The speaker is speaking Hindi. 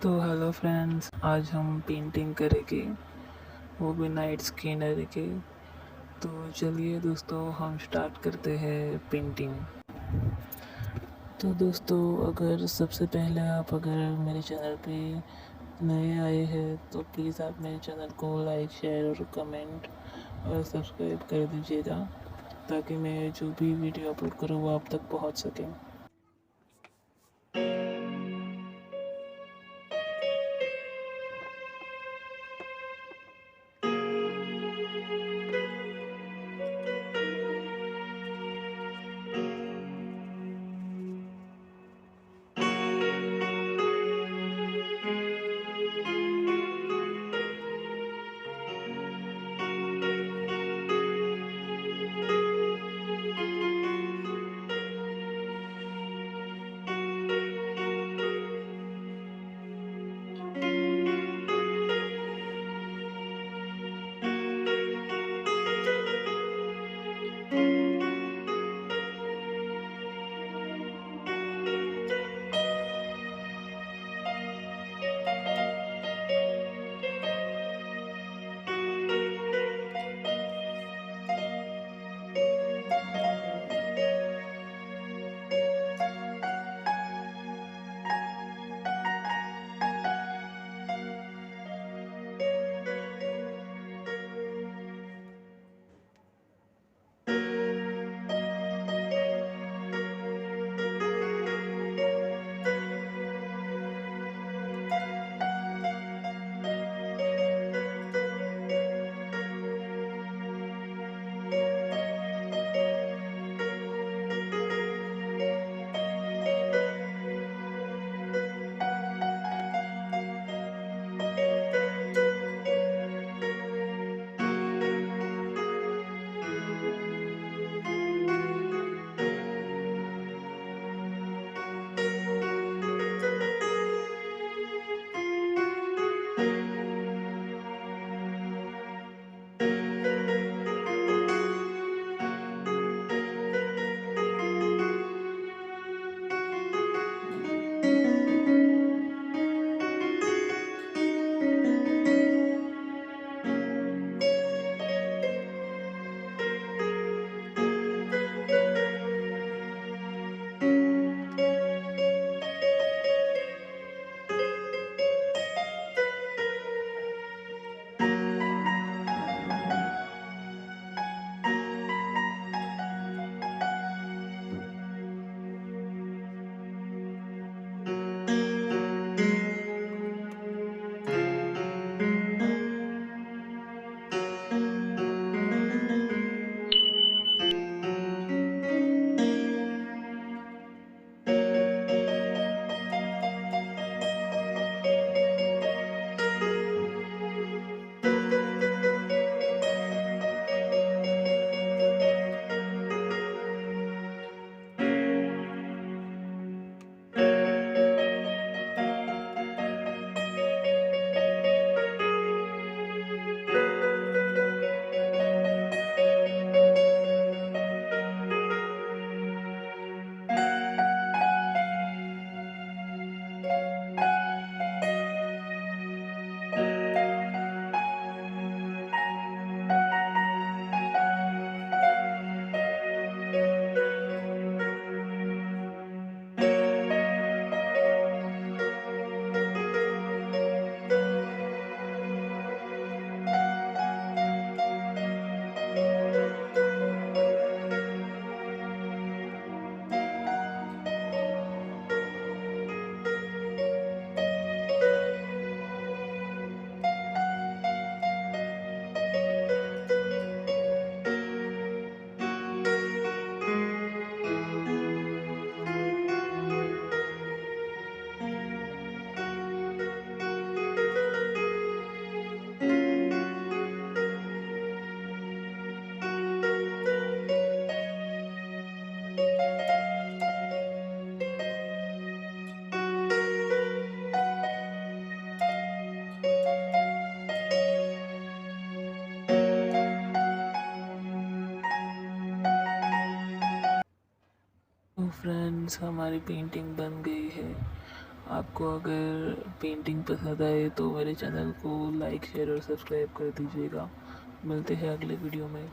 तो हेलो फ्रेंड्स, आज हम पेंटिंग करेंगे, वो भी नाइट स्किनर के। तो चलिए दोस्तों, हम स्टार्ट करते हैं पेंटिंग। तो दोस्तों, अगर सबसे पहले आप अगर मेरे चैनल पे नए आए हैं तो प्लीज़ आप मेरे चैनल को लाइक, शेयर और कमेंट और सब्सक्राइब कर दीजिएगा, ताकि मैं जो भी वीडियो अपलोड करूँ वो आप तक पहुँच सके। तो फ्रेंड्स, हमारी पेंटिंग बन गई है। आपको अगर पेंटिंग पसंद आए तो मेरे चैनल को लाइक शेयर और सब्सक्राइब कर दीजिएगा। मिलते हैं अगले वीडियो में।